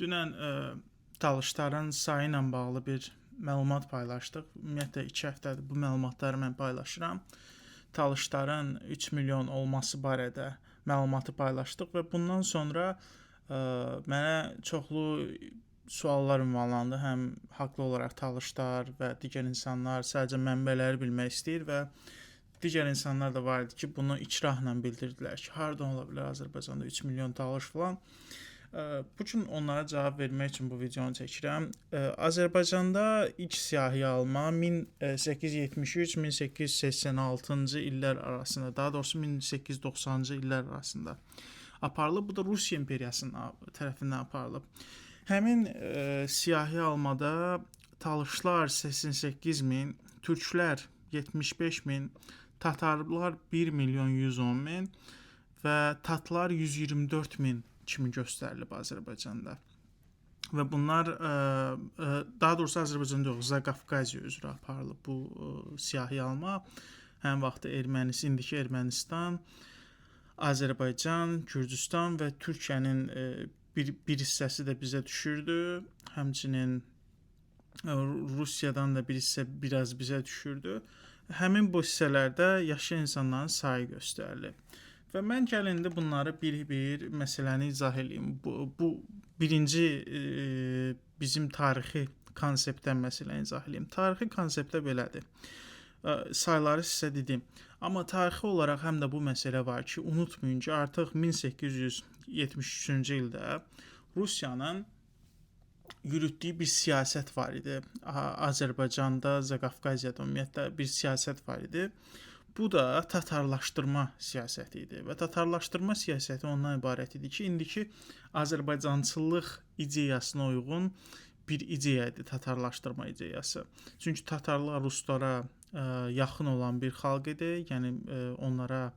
Dünən talışların sayı ilə bağlı bir məlumat paylaşdıq. Ümumiyyətlə 2 həftədir bu məlumatları mən paylaşıram. Talışların 3 milyon olması barədə məlumatı paylaşdıq və bundan sonra mənə çoxlu suallar ünvanlandı. Həm haqlı olaraq talışlar və digər insanlar sadəcə mənbələri bilmək istəyir və digər insanlar da var idi ki, bunu ikrahla bildirdilər ki, hardan ola bilər Azərbaycanda 3 milyon talış falan. Bu gün onlara cavab vermək üçün bu videonu çəkirəm. Azərbaycanda ilk siyahıya alma 1873-1886-cı illər arasında, daha doğrusu 1890-cı illər arasında aparılıb. Bu da Rusiya imperiyasının tərəfindən aparılıb. Həmin siyahıya almada talışlar 88 min, türklər 75 min, tatarlar 1 milyon 110 min və tatlar 124 min kimi göstərilib Azərbaycanda. Və bunlar daha doğrusu Azərbaycanda yox, Zaqafqaziya üzrə aparılıb bu siyahıya alma. Həm vaxtı indiki Ermənistan, Azərbaycan, Gürcüstan və Türkiyənin bir hissəsi də bizə düşürdü. Həmçinin Rusiyadan da bir hissə biraz bizə düşürdü. Həmin bu hissələrdə yaşayan insanların sayı göstərilib. Və mən gəlində bunları bir məsələni izah edeyim. Bu birinci bizim tarixi konseptdən məsələni izah edeyim. Tarixi konseptdə belədir. Sayları sizə dedim. Amma tarixi olaraq həm də bu məsələ var ki, unutmayın ki, artıq 1873-cü ildə Rusiyanın yürütdüyü bir siyasət var idi. Azərbaycanda, Zaqafqaziyada ümumiyyətlə bir siyasət var idi. Bu da tatarlaşdırma siyasəti idi və tatarlaşdırma siyasəti ondan ibarət idi ki, indiki Azərbaycançılıq ideyasına uyğun bir ideya idi tatarlaşdırma ideyası. Çünki tatarlar ruslara yaxın olan bir xalq idi, yəni onlara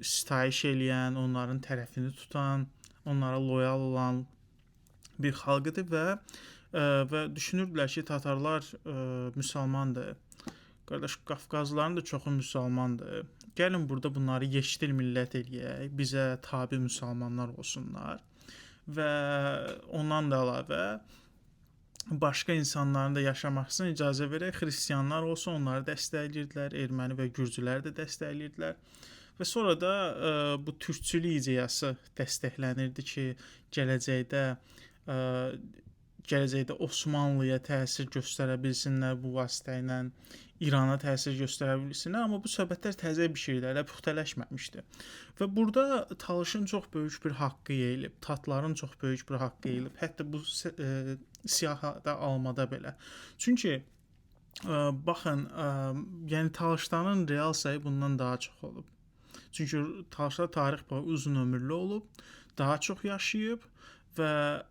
sitayiş eləyən, onların tərəfini tutan, onlara loyal olan bir xalq idi və düşünürdülər ki, tatarlar müsəlmandır. Qardaş, Qafqazlıların da çoxu müsəlmandır. Gəlin burada bunları yeşil millət eləyək, bizə tabi müsəlmanlar olsunlar və ondan da əlavə başqa insanların da yaşamasına icazə verək, xristianlar olsa onları dəstəkləyirdilər, erməni və gürcüləri də dəstəkləyirdilər. Və sonra da bu türkçülük ideyası dəstəklənirdi ki, gələcəkdə Osmanlıya təsir göstərə bilsinlər bu vasitə ilə, İrana təsir göstərə bilsinlər, amma bu söhbətlər təzə bir şeylərlə puxtələşməmişdi. Və burada talışın çox böyük bir haqqı yeyilib, tatların çox böyük bir haqqı yeyilib, hətta bu siyahıda almada belə. Çünki baxın, yəni talışların real sayı bundan daha çox olub. Çünki talışlar tarix boyu uzun ömürlü olub, daha çox yaşayıb və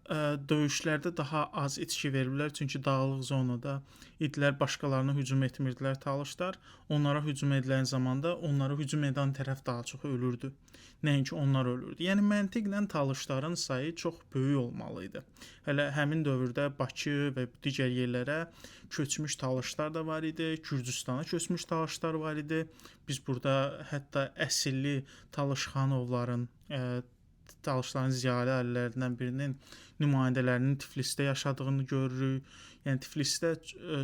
döyüşlərdə daha az itki veriblər. Çünki dağlıq zonada idilər, başqalarına hücum etmirdilər talışlar. Onlara hücum edilən zamanda onlara hücum edən tərəf daha çox ölürdü. Nəinki onlar ölürdü. Yəni məntiqlə talışların sayı çox böyük olmalı idi. Hələ həmin dövrdə Bakı və digər yerlərə köçmüş talışlar da var idi. Gürcüstana köçmüş talışlar var idi. Biz burada hətta əsilli Talışxanovların talışların ziyalı əllərindən birinin nümayəndələrinin Tiflisdə yaşadığını görürük. Yəni Tiflisdə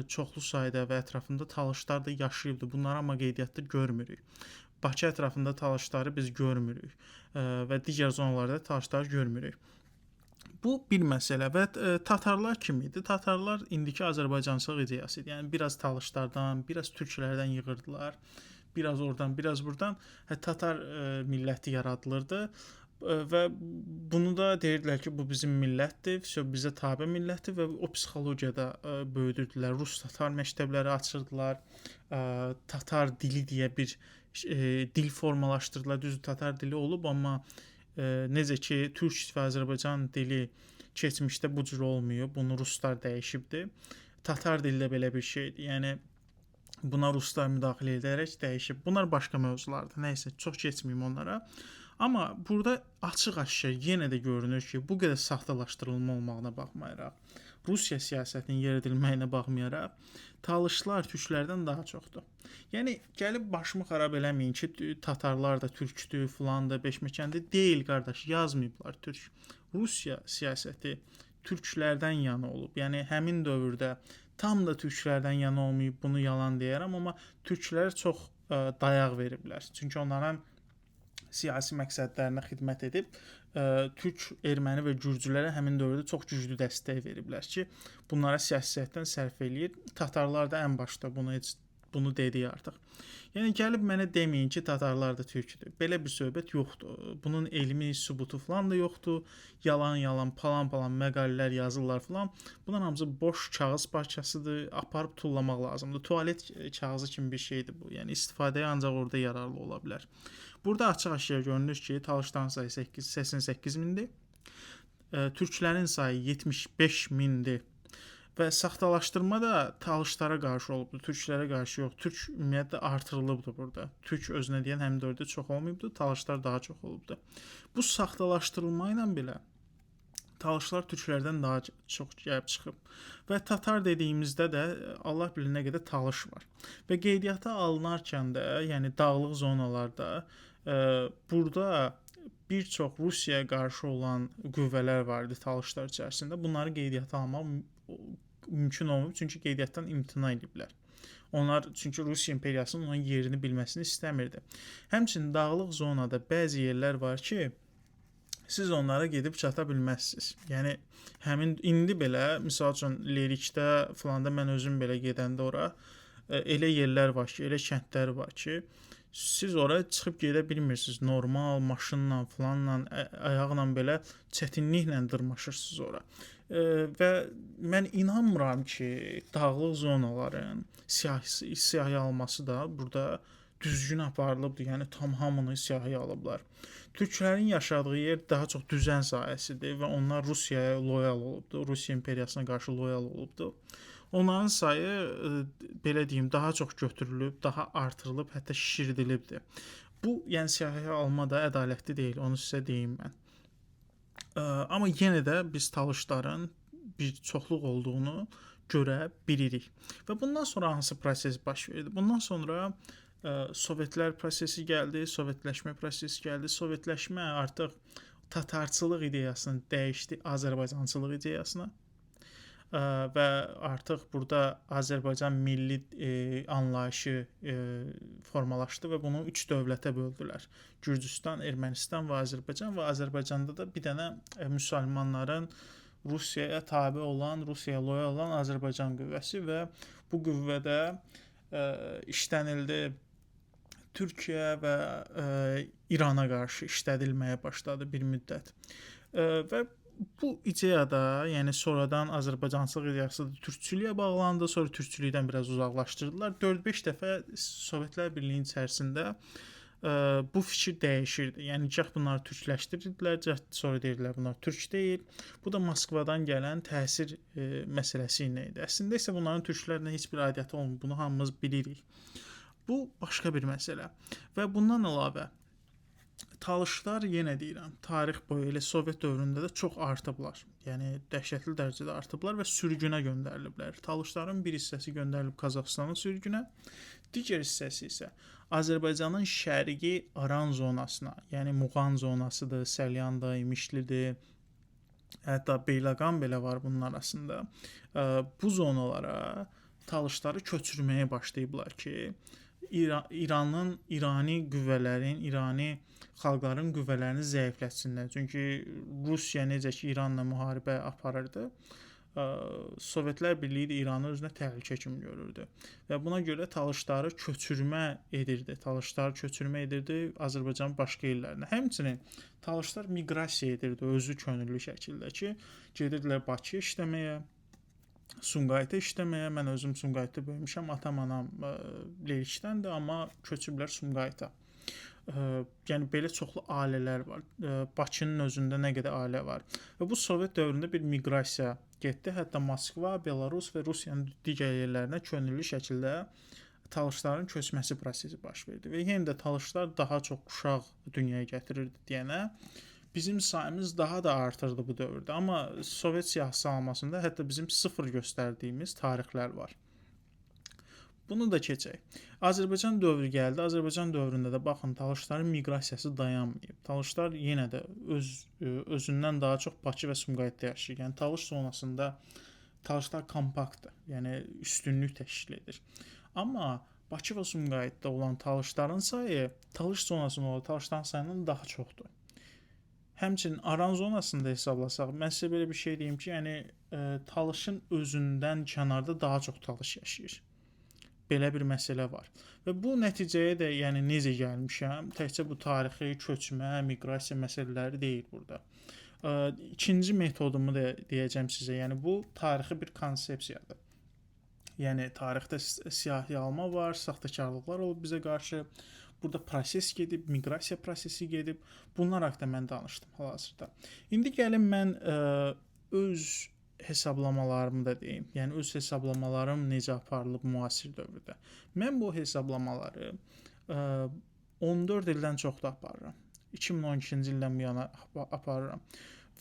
çoxlu sayda və ətrafında talışlar da yaşayıbdı. Bunları amma qeydiyyatda görmürük. Bakı ətrafında talışları biz görmürük və digər zonalarda talışları görmürük. Bu bir məsələ və tatarlar kim idi? Tatarlar indiki Azərbaycançılıq ideyası idi. Yəni biraz talışlardan, biraz türklərdən yığırdılar. Biraz oradan, biraz buradan tatar milləti yaradılırdı. Və bunu da deyirdilər ki, bu bizim millətdir, bizə tabe millətdir və o psixologiyada böyüdürdülər. Rus tatar məktəbləri açırdılar, tatar dili deyə bir dil formalaşdırdılar. Düzdür, tatar dili olub, amma necə ki, türk və Azərbaycan dili keçmişdə bu cür olmuyor, bunu ruslar dəyişibdir. Tatar dili də belə bir şeydir, yəni buna ruslar müdaxilə edərək dəyişib. Bunlar başqa mövzulardır, nəysə, çox keçməyim onlara. Amma burada açıq-aşkar yenə də görünür ki, bu qədər saxtalaşdırılma olmağına baxmayaraq, Rusiya siyasətinin yeridilməyinə baxmayaraq Talışlar türklərdən daha çoxdur. Yəni gəlib başımı xarab eləməyin ki, tatarlar da türkdür, filan da, beşməkəndir. Deyil qardaş, yazmayıblar türk. Rusiya siyasəti türklərdən yana olub. Yəni həmin dövrdə tam da türklərdən yana olmayıb, bunu yalan deyərəm, amma türklər çox dayaq veriblər. Çünki onların siyasi məqsədlərinə xidmət edib türk, erməni və gürcülərə həmin dövrdə çox güclü dəstək veriblər ki, bunlara siyasətdən sərf eləyir. Tatarlar da ən başda bunu dedi artıq. Yəni gəlib mənə deməyin ki, tatarlar da türkdür. Belə bir söhbət yoxdur. Bunun elmi sübutu falan da yoxdur. Yalan, palan məqalələr yazırlar falan. Bunlar hamısı boş kağız parçasıdır. Aparıb tullamaq lazımdır. Tualet kağızı kimi bir şeydir bu. Yəni istifadəyə ancaq orada yararlı ola bilər. Burada açıq-aşkar görünür ki, Talışların sayı 88 mindir. Türklərin sayı 75 mindir. Və saxtalaşdırma da Talışlara qarşı olubdur, türklərə qarşı yox. Türk ümumiyyətlə artırılıbdır burada. Türk özünə deyən həmin dövrdə çox olmayıbdır, Talışlar daha çox olubdur. Bu saxtalaşdırılma ilə belə Talışlar türklərdən daha çox gəlib çıxıb. Və tatar dediyimizdə də Allah bilir nə qədər Talış var. Və qeydiyyata alınarkən də, yəni dağlıq zonalarda burada bir çox Rusiyaya qarşı olan qüvvələr var idi Talışlar içərisində. Bunları qeydiyyata almaq mümkün olmayıb, çünki qeydiyyatdan imtina ediblər. Onlar çünki Rusiya imperiyasının onun yerini bilməsini istəmirdi. Həmçinin dağlıq zonada bəzi yerlər var ki, siz onlara gedib çata bilməzsiniz. Yəni həmin indi belə, misal üçün Lerikdə falan da mən özüm belə gedəndə ora elə yerlər var ki, elə kəndlər var ki, siz ora çıxıb gedə bilmirsiniz. Normal maşınla falanla, ayaqla belə çətinliklə dırmaşırsınız ora. Və mən inanmıram ki, dağlıq zonaların siyahıya alması da burada düzgün aparılıbdır. Yəni tam hamını siyahıya alıblar. Türklərin yaşadığı yer daha çox düzən sahəsidir və onlar Rusiyaya loyal olubdur. Rusiya imperiyasına qarşı loyal olubdur. Onların sayı belə deyim, daha çox götürülüb, daha artırılıb, hətta şişirdilibdir. Bu, yəni siyahıya alma da ədalətli deyil, onu sizə deyim mən. Amma yenə də biz Talışların bir çoxluq olduğunu görə bilirik. Və bundan sonra hansı proses baş verdi? Bundan sonra Sovetlər prosesi gəldi, Sovetləşmə prosesi gəldi. Sovetləşmə artıq tatarçılıq ideyasını dəyişdi Azərbaycançılıq ideyasına. Və artıq burada Azərbaycan milli anlayışı formalaşdı və bunu 3 dövlətə böldülər. Gürcüstan, Ermənistan və Azərbaycan və Azərbaycanda da bir dənə müsəlmanların Rusiyaya tabe olan, Rusiyaya loyal olan Azərbaycan qüvvəsi və bu qüvvədə işlənildi. Türkiyə və İrana qarşı işlədilməyə başladı bir müddət. Və bu ideyada, yəni sonradan Azərbaycançılıq ideyası türkçülüyə bağlandı, sonra türkçülükdən biraz uzaqlaşdırdılar. 4-5 dəfə Sovetlər Birliyinin içərisində bu fikir dəyişirdi. Yəni gah bunları türkləşdirirdilər, gah sonra deyirdilər bunlar türk deyil. Bu da Moskvadan gələn təsir məsələsi ilə idi. Əslində isə bunların türklərlə heç bir aidiyyəti olmur. Bunu hamımız bilirik. Bu başqa bir məsələ. Və bundan əlavə Talışlar, yenə deyirəm, tarix boyu elə Sovet dövründə də çox artıblar. Yəni dəhşətli dərəcədə artıblar və sürgünə göndəriliblər. Talışların bir hissəsi göndərilib Qazaxıstanın sürgünə, digər hissəsi isə Azərbaycanın şərqi Aran zonasına, yəni Muğan zonasıdır, Səlyandır, İmişlidir, hətta Beyləqan belə var bunun arasında. Bu zonalara Talışları köçürməyə başlayıblar ki, İranın, İrani qüvvələrin, İrani xalqların qüvvələrini zəiflətsinlər. Çünki Rusiya necə ki İranla müharibə aparırdı, Sovetlər Birliyi də İranı özünə təhlükə kimi görürdü. Və buna görə Talışları köçürmə edirdi. Talışları köçürmə edirdi Azərbaycanın başqa yerlərinə. Həmçinin Talışlar miqrasiya edirdi özü könüllü şəkildə ki, gedirdilər Bakıya işləməyə, Sumqayıta işləməyə. Mən özüm Sumqayıtda böyümüşəm. Atam, anam Lerikdəndir, amma köçüblər Sumqayıta. Yəni belə çoxlu ailələr var. Bakının özündə nə qədər ailə var. Və bu Sovet dövründə bir miqrasiya getdi. Hətta Moskva, Belarus və Rusiyanın digər yerlərinə könüllü şəkildə Talışların köçməsi prosesi baş verdi. Və yenə də Talışlar daha çox uşaq dünyaya gətirirdi deyənə bizim sayımız daha da artırdı bu dövrdə. Amma Sovet siyasi almasında hətta bizim 0 göstərdiyimiz tarixlər var. Bunu da keçək. Azərbaycan dövrü gəldi. Azərbaycan dövründə də baxın, Talışların miqrasiyası dayanmayıb. Talışlar yenə də özündən daha çox Bakı və Sumqayıtda yaşayır. Yəni Talış zonasında Talışlar kompaktdır. Yəni üstünlük təşkil edir. Amma Bakı və Sumqayıtda olan Talışların sayı Talış zonasında olan Talışların sayından daha çoxdur. Həmçinin Aran zonasında hesablasaq, mən sizə belə bir şey deyim ki, yəni Talışın özündən kənarda daha çox Talış yaşayır. Belə bir məsələ var. Və bu nəticəyə də yəni necə gəlmişəm? Təkcə bu tarixi, köçmə, miqrasiya məsələləri deyil burada. İkinci metodumu da deyəcəm sizə. Yəni bu tarixi bir konsepsiyadır. Yəni tarixdə siyasi alma var, saxtakarlıqlar olub bizə qarşı. Burada proses gedib, miqrasiya prosesi gedib. Bunlar haqqında mən danışdım hal-hazırda. İndi gəlin mən öz hesablamalarımı da deyim. Yəni öz hesablamalarım necə aparılıb müasir dövrdə. Mən bu hesablamaları 14 ildən çox da aparıram. 2012-ci ildən bu yana aparıram.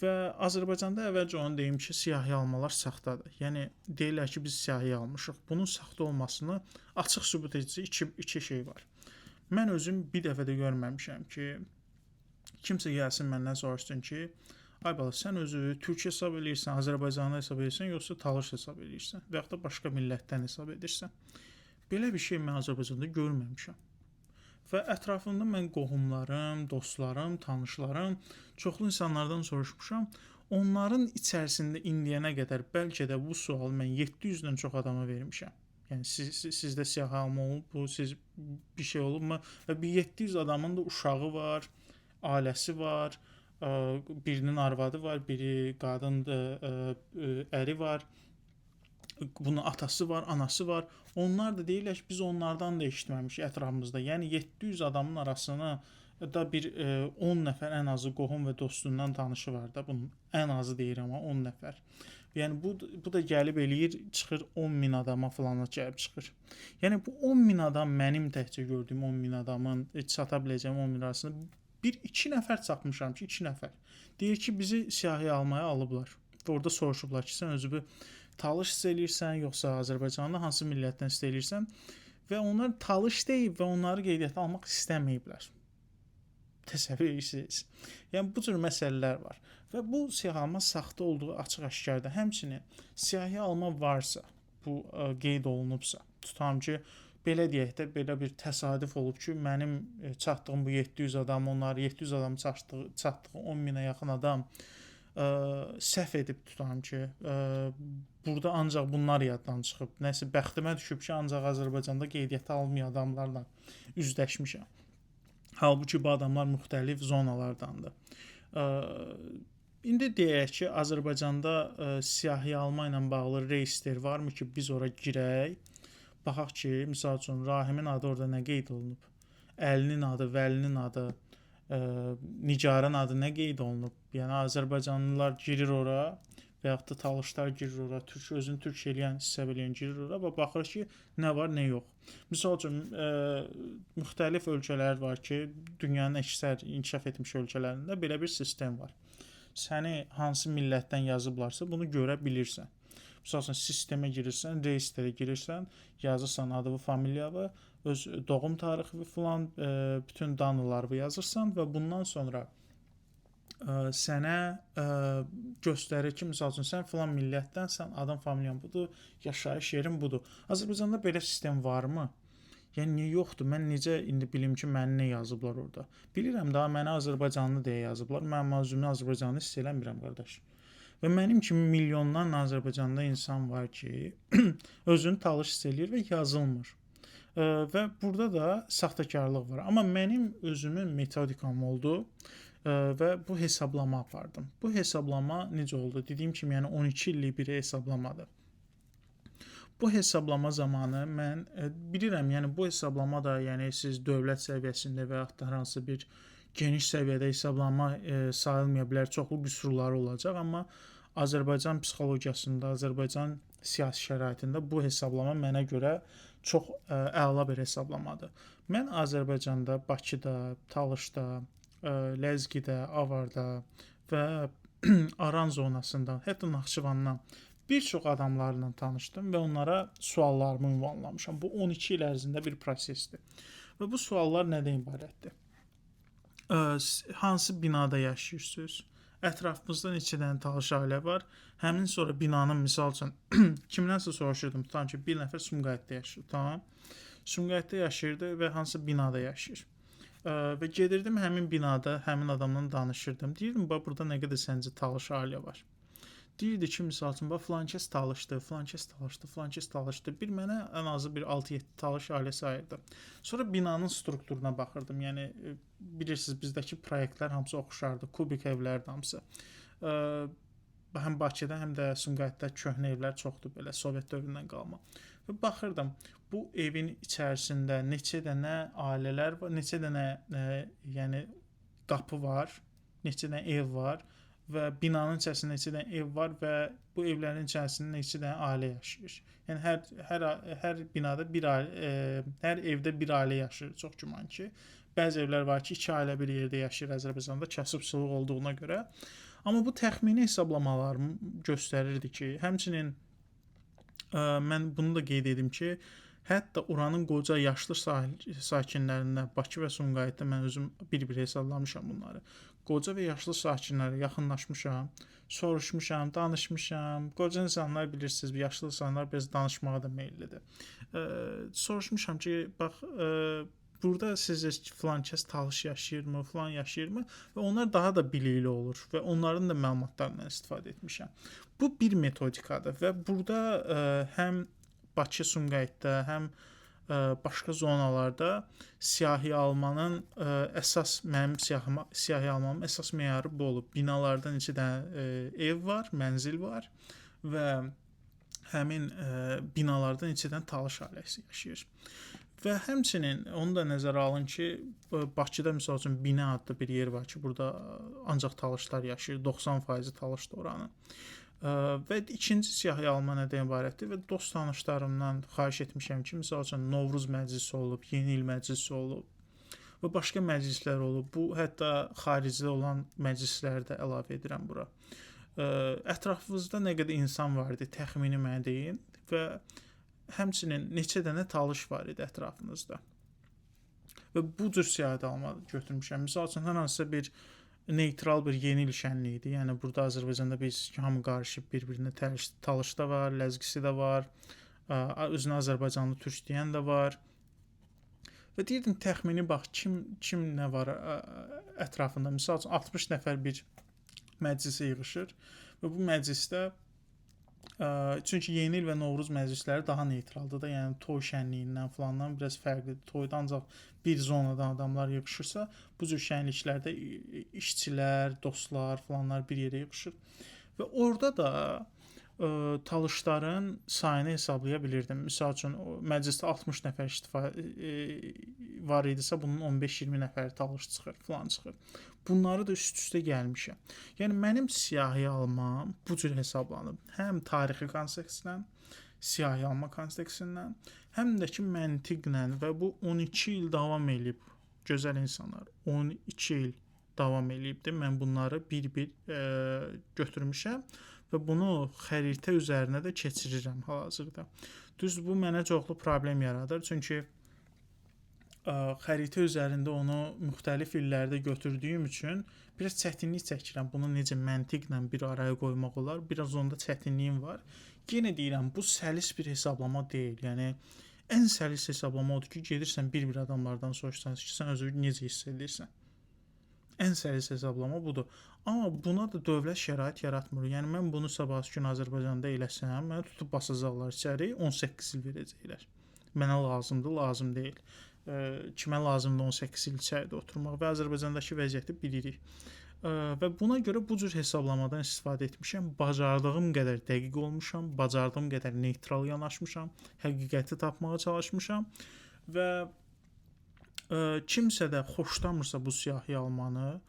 Və Azərbaycanda əvvəlcə onu deyim ki, siyahı almalar saxtadır. Yəni deyirlər ki, biz siyahı almışıq. Bunun saxta olmasını açıq sübut edici iki şey var. Mən özüm bir dəfə də görməmişəm ki, kimsə gəlsin məndən soruşsun ki, ay bala, sən özü Türk hesab edirsən, Azərbaycanlı hesab edirsən, yoxsa Talış hesab edirsən və yaxud da başqa millətdən hesab edirsən. Belə bir şey mən Azərbaycanda görməmişəm. Və ətrafımda mən qohumlarım, dostlarım, tanışlarım, çoxlu insanlardan soruşmuşam. Onların içərisində indiyənə qədər bəlkə də bu sualı mən 700-dən çox adama vermişəm. Yəni sizdə siyahı alma olub, bu siz bir şey olubmu? Və bir 700 adamın da uşağı var, ailəsi var, birinin arvadı var, biri qadındır, əri var, bunun atası var, anası var. Onlar da deyirlər ki, biz onlardan da eşitməmişik ətrafımızda. Yəni 700 adamın arasına da bir 10 nəfər ən azı qohum və dostundan tanışı var da. Bunun ən azı deyirəm, 10 nəfər. Yəni bu da gəlib eləyir, çıxır 10.000 adama falan gəlib çıxır. Yəni bu 10.000 adam mənim təkcə gördüyüm 10.000 adamın çata biləcəyim 10.000 arasında bir 2 nəfər çatmışam ki, 2 nəfər. Deyir ki, bizi siyahıya almaya alıblar. Və orada soruşublar ki, sən özü Talış istəyirsən, yoxsa Azərbaycanlı hansı millətdən istəyirsən? Və onlar Talış deyib və onları qeydiyyata almaq istəməyiblər. Təsəvvür edirsiniz. Yəni bu cür məsələlər var. Və bu siyahı alma saxta olduğu açıq-aşkardır. Həmçinin siyahı alma varsa, bu qeyd olunubsa, tutam ki, belə deyək də, belə bir təsadüf olub ki, mənim çatdığım bu 700 adam, onlar 700 adam çatdığı 10.000-ə yaxın adam səhv edib tutam ki, burada ancaq bunlar yaddan çıxıb. Nəsə bəxtimə düşüb ki, ancaq Azərbaycanda qeydiyyata alınmayan adamlarla üzləşmişəm. Halbuki bu adamlar müxtəlif zonalardandır. İndi deyək ki, Azərbaycanda siyahı alma ilə bağlı reestr varmı ki, biz ora girək? Baxaq ki, misal üçün Rahimin adı orada nə qeyd olunub? Əlinin adı, Vəlinin adı, Nigarın adı nə qeyd olunub? Yəni Azərbaycanlılar girir ora və yaxud da Talışlar girir ora, özünü türk eləyən, hesab eləyən girir ora və baxır ki, nə var, nə yox. Misal üçün müxtəlif ölkələr var ki, dünyanın əksər inkişaf etmiş ölkələrində belə bir sistem var. Səni hansı millətdən yazıblarsa bunu görə bilirsən. Misal üçün sistemə girirsən, reyestrə girirsən, yazırsan adını, familiyanı, öz doğum tarixi filan bütün danıları yazırsan və bundan sonra sənə göstərir ki, misal üçün sən filan millətdənsən, adın, familiyan budur, yaşayış yerin budur. Azərbaycanda belə sistem varmı? Yəni niyə yoxdur? Mən necə indi bilim ki, məni nə yazıblar orada? Bilirəm daha məni Azərbaycanlı deyə yazıblar. Mən özümü Azərbaycanlı hiss eləmirəm, qardaş. Və mənim kimi milyonlarla Azərbaycanda insan var ki, özünü Talış hiss eləyir və yazılmır. Və burada da saxtakarlıq var. Amma mənim özümün metodikam oldu və bu hesablama apardım. Bu hesablama necə oldu? Dediyim kimi, yəni 12 illik bir hesablamadır. Bu hesablama zamanı mən bilirəm, yəni bu hesablama da, yəni siz dövlət səviyyəsində və yaxud da hər hansı bir geniş səviyyədə hesablama sayılmaya bilər, çoxlu qüsurları olacaq, amma Azərbaycan psixologiyasında, Azərbaycan siyasi şəraitində bu hesablama mənə görə çox əla bir hesablamadır. Mən Azərbaycanda, Bakıda, Talışda, Ləzgidə, Avarda və Aran zonasından, hətta Naxçıvandan bir çox adamlarla tanışdım və onlara suallarımı ünvanlamışam. Bu 12 il ərzində bir prosesdir. Və bu suallar nədən ibarətdir? Hansı binada yaşayırsınız? Ətrafımızda neçə dənə tanış ailə var? Həmin sonra binanın misal üçün kimdənsə soruşurdum, tutan ki, bir nəfər Sumqayıtda yaşayır, tamam? Sumqayıtda yaşayırdı və hansı binada yaşayır? Və gedirdim həmin binada, həmin adamla danışırdım. Deyirdim, bax burada nə qədər səncə tanış ailə var? Deyirdi ki, misal üçün, bax filan kəs talışdı, filan kəs talışdı, filan kəs talışdı. Bir mənə ən azı bir 6-7 talış ailə sayırdı. Sonra binanın strukturuna baxırdım. Yəni bilirsiniz, bizdəki layihələr hamısı oxşardı. Kubik evlərdir hamısı. Həm Bakıda, həm də Sumqayıtda köhnə evlər çoxdur, belə Sovet dövründən qalma. Və baxırdım, bu evin içərisində neçə dənə ailələr var, neçə dənə yəni qapı var, neçə dənə ev var və binanın içərisində neçə dənə ev var və bu evlərin içərisində neçə dənə ailə yaşayır. Yəni hər binada bir ailə, hər evdə bir ailə yaşayır, çox güman ki. Bəzi evlər var ki, 2 ailə bir yerdə yaşayır Azərbaycanda kasıbçılıq olduğuna görə. Amma bu təxmini hesablamalarım göstərirdi ki, həmçinin mən bunu da qeyd edim ki, hətta oranın qoca yaşlı sakinlərindən Bakı və Sumqayıtda mən özüm bir-bir hesablamışam bunları. Qoca və yaşlı sakinlərə yaxınlaşmışam, soruşmuşam, danışmışam. Qoca insanlar bilirsiniz, yaşlı insanlar biraz danışmağa da meyllidir. Soruşmuşam ki, bax burada sizcə filan kəs talış yaşayırmı, filan yaşayırmı və onlar daha da bilikli olur və onların da məlumatlarından istifadə etmişəm. Bu bir metodikadır və burada həm Bakı, Sumqayıtda, həm başqa zonalarda siyahı almanın əsas mənim siyahı almamın əsas meyarı bu olub. Binalarda neçə dənə ev var, mənzil var və həmin binalarda neçə dənə talış ailəsi yaşayır. Və həmçinin onu da nəzərə alın ki, Bakıda misal üçün Bina adlı bir yer var ki, burada ancaq talışlar yaşayır, 90% talışdır oranın. Və ikinci siyahı alma nədən ibarətdir və dost tanışlarımdan xahiş etmişəm ki, misal üçün Novruz məclisi olub, Yeni il məclisi olub və başqa məclislər olub. Bu hətta xaricdə olan məclisləri də əlavə edirəm bura. Ətrafınızda nə qədər insan var idi, təxmini mənə deyin və həmçinin neçə dənə talış var idi ətrafınızda. Və bu cür siyahı alma götürmüşəm. Misal üçün hər hansısa bir neytral bir yeni il şənliyidir. Yəni burada Azərbaycanda biz hamı qarışıb bir-birinə talış da var, ləzgisi də var, özünə Azərbaycanlı türk deyən də var. Və deyirdim təxmini bax kim nə var ətrafında. Misal üçün 60 nəfər bir məclisə yığışır və bu məclisdə çünki Yeni il və Novruz məclisləri daha neytraldır da, yəni toy şənliyindən falandan biraz fərqlidir. Toyda ancaq bir zonadan adamlar yığışırsa, bu cür şənliklərdə işçilər, dostlar falanlar bir yerə yığışır. Və orada da talışların sayını hesablaya bilirdim. Misal üçün məclisdə 60 nəfər var idisə, bunun 15-20 nəfər talış çıxır, falan çıxır. Bunları da üst-üstə gəlmişəm. Yəni mənim siyahı almam bu cür hesablanıb. Həm tarixi kontekstdən, siyahı alma kontekstindən, həm də ki məntiqlə və bu 12 il davam eləyib. Gözəl insanlar 12 il davam eləyibdir. Mən bunları bir-bir götürmüşəm və bunu xəritə üzərinə də keçirirəm hal-hazırda. Düz bu mənə çoxlu problem yaradır. Çünki xəritə üzərində onu müxtəlif illərdə götürdüyüm üçün biraz çətinlik çəkirəm. Bunu necə məntiqlə bir araya qoymaq olar? Biraz onda çətinliyim var. Yenə deyirəm, bu səlis bir hesablama deyil. Yəni ən səlis hesablama odur ki, gedirsən bir adamlardan soruşsan ki, sən özünü necə hiss edirsən? Ən səlis hesablama budur. Amma buna da dövlət şərait yaratmır. Yəni mən bunu sabahsı gün Azərbaycanda eləsəm, mənə tutub basacaqlar içəri, 18 il verəcəklər. Mənə lazımdır, lazım deyil. Kimə lazımdır 18 il içəridə oturmaq və Azərbaycandakı vəziyyəti bilirik. Və buna görə bu cür hesablamadan istifadə etmişəm. Bacardığım qədər dəqiq olmuşam, bacardığım qədər neytral yanaşmışam, həqiqəti tapmağa çalışmışam və kimsə də xoşlamırsa bu siyahı almanı,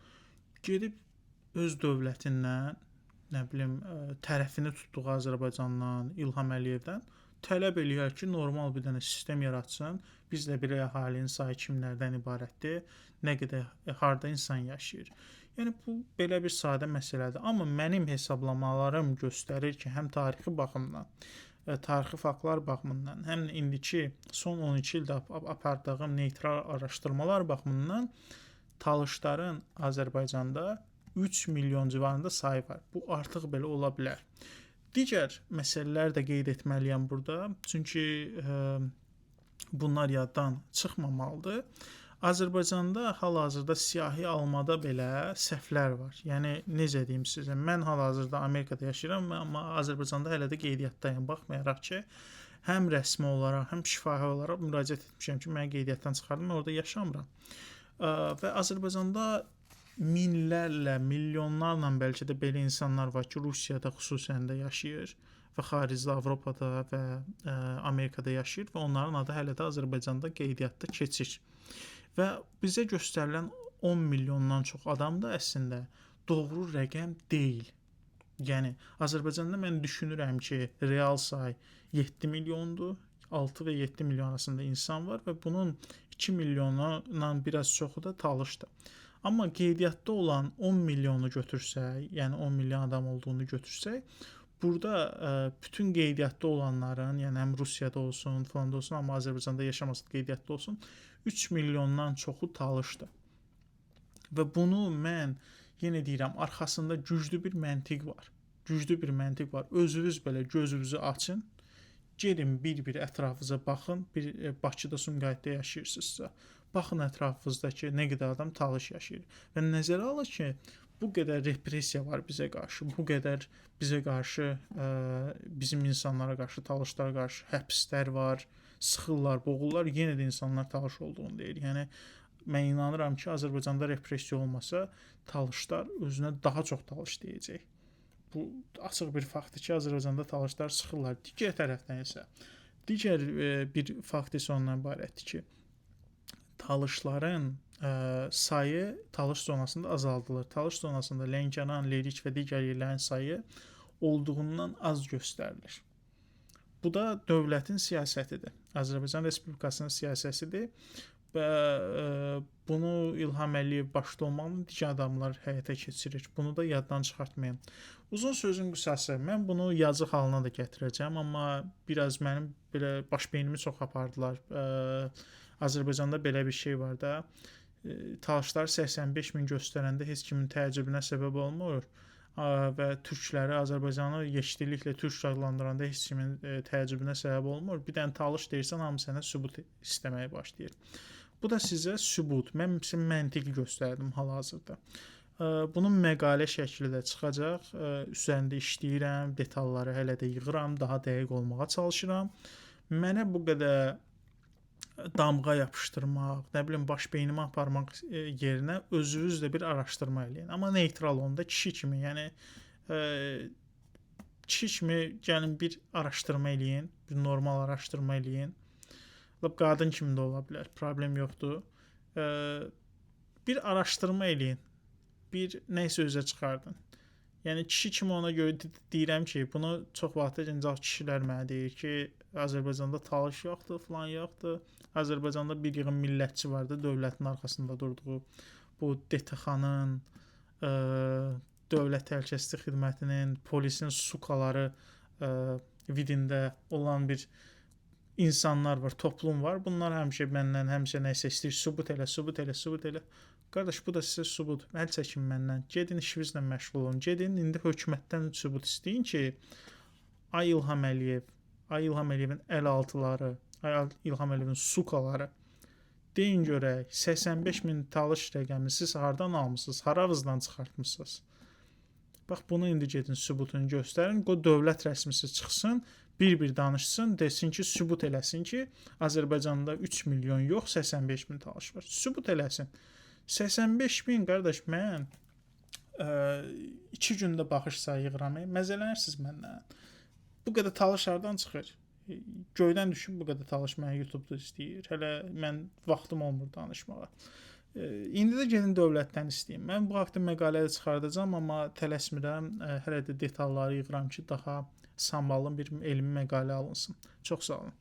gedib öz dövlətindən, nə bilim, tərəfini tutduğu Azərbaycandan, İlham Əliyevdən tələb eləyər ki, normal bir dənə sistem yaratsın. Biz də bir əhalinin sayı kimlərdən ibarətdir, nə qədər harda insan yaşayır. Yəni bu belə bir sadə məsələdir. Amma mənim hesablamalarım göstərir ki, həm tarixi baxımdan, tarixi faktlar baxımından, həm də indiki son 12 ildə apardığım neytral araşdırmalar baxımından talışların Azərbaycanda 3 milyon civarında sayı var. Bu artıq belə ola bilər. Digər məsələlər də qeyd etməliyəm burada. Çünki bunlar yaddan çıxmamalıdır. Azərbaycanda hal-hazırda siyahı almada belə səhvlər var. Yəni necə deyim sizə? Mən hal-hazırda Amerikada yaşayıram, amma Azərbaycanda hələ də qeydiyyatdayım. Baxmayaraq ki, həm rəsmi olaraq, həm şifahi olaraq müraciət etmişəm ki, məni qeydiyyatdan çıxardın, mən orada yaşamıram. Və Azərbaycanda minlərlə, milyonlarla bəlkə də belə insanlar var ki, Rusiyada xüsusən də yaşayır və xaricdə Avropada və Amerikada yaşayır və onların adı hələ də Azərbaycanda qeydiyyatda keçir. Və bizə göstərilən 10 milyondan çox adam da əslində doğru rəqəm deyil. Yəni Azərbaycanda mən düşünürəm ki, real say 7 milyondur. 6 və 7 milyon arasında insan var və bunun 2 milyondan biraz çoxu da talışdır. Amma qeydiyyatda olan 10 milyonu götürsək, yəni 10 milyon adam olduğunu götürsək, burada bütün qeydiyyatda olanların, yəni həm Rusiyada olsun, falan da olsun, amma Azərbaycanda yaşaması qeydiyyatda olsun, 3 milyondan çoxu talışdır. Və bunu mən yenə deyirəm, arxasında güclü bir məntiq var. Güclü bir məntiq var. Özünüz belə gözünüzü açın. Gedin bir-bir ətrafınıza baxın. Bakıda, Sumqayıtda yaşayırsınızsa, baxın ətrafınızdakı nə qədər adam talış yaşayır. Və nəzərə alın ki, bu qədər repressiya var bizə qarşı, bu qədər bizə qarşı, bizim insanlara qarşı, talışlara qarşı həbslər var, sıxırlar, boğurlar, yenə də insanlar talış olduğunu deyir. Yəni, mən inanıram ki, Azərbaycanda repressiya olmasa, talışlar özünə daha çox talış deyəcək. Bu açıq bir faktdır ki, Azərbaycanda talışlar sıxırlar. Digər tərəfdən isə, digər bir fakt isə ondan ibarətdir ki, talışların sayı talış zonasında azaldılır. Talış zonasında Lənkəran, Lerik və digər yerlərin sayı olduğundan az göstərilir. Bu da dövlətin siyasətidir. Azərbaycan Respublikasının siyasətidir və bunu İlham Əliyev başda olmaqla digər adamlar həyata keçirir. Bunu da yaddan çıxartmayın. Uzun sözün qısası, mən bunu yazı halına da gətirəcəm, amma biraz mənim belə baş beynimi çox apardılar. Azərbaycanda belə bir şey var da, talışlar 85 min göstərəndə heç kimin təəccübünə səbəb olmur və türkləri, Azərbaycanı yeşilliklə türk adlandıranda heç kimin təəccübünə səbəb olmur. Bir dənə talış deyirsən, hamı sənə sübut istəməyə başlayır. Bu da sizə sübut. Mən sizə məntiqi göstərdim hal-hazırda. Bunun məqalə şəkli də çıxacaq. Üzərində işləyirəm, detalları hələ də yığıram, daha dəqiq olmağa çalışıram. Mənə bu qədər damğa yapışdırmaq, nə bilim baş beynimə aparmaq yerinə özünüz də bir araşdırma eləyin. Amma neytral onda kişi kimi, yəni kişi kimi gəlin bir araşdırma eləyin, bir normal araşdırma eləyin. Qadın kimi də ola bilər, problem yoxdur. Bir araşdırma eləyin, bir nəysə üzə çıxardın. Yəni kişi kimi ona görə deyirəm ki, bunu çox vaxt ancaq kişilər mənə deyir ki, Azərbaycanda talış yoxdur, falan yoxdur. Azərbaycanda bir yığın millətçi vardı, dövlətin arxasında durduğu. Bu DTX-nın, Dövlət Təhlükəsizlik Xidmətinin, polisin sukaları vidində olan bir insanlar var, toplum var. Bunlar həmişə məndən həmişə nəsə istəyir, sübut elə, sübut elə, sübut elə. Qardaş, bu da sizə sübut. Əl çəkin məndən. Gedin işinizlə məşğul olun. Gedin indi hökumətdən sübut istəyin ki, ay İlham Əliyev, ay İlham Əliyevin əl-altıları, ay İlham Əliyevin sukaları. Deyin görək, 85 min talış rəqəmi siz hardan almısınız, haravızdan çıxartmısınız? Bax, bunu indi gedin sübutunu göstərin. O dövlət rəsmisi çıxsın, bir-bir danışsın, desin ki, sübut eləsin ki, Azərbaycanda 3 milyon yox, 85 min talış var. Sübut eləsin. 85 min, qardaş, mən 2 gündə baxış sayıram. Məzələnirsiniz məndən. Bu qədər talış hardan çıxır? Göydən düşüb bu qədər talış mənə YouTube-da istəyir. Hələ mən vaxtım olmur danışmağa. İndi də gedin dövlətdən istəyim. Mən bu haqda məqalə də çıxardacağam, amma tələsmirəm. Hələ də detalları yığıram ki, daha samballı bir elmi məqalə alınsın. Çox sağ olun.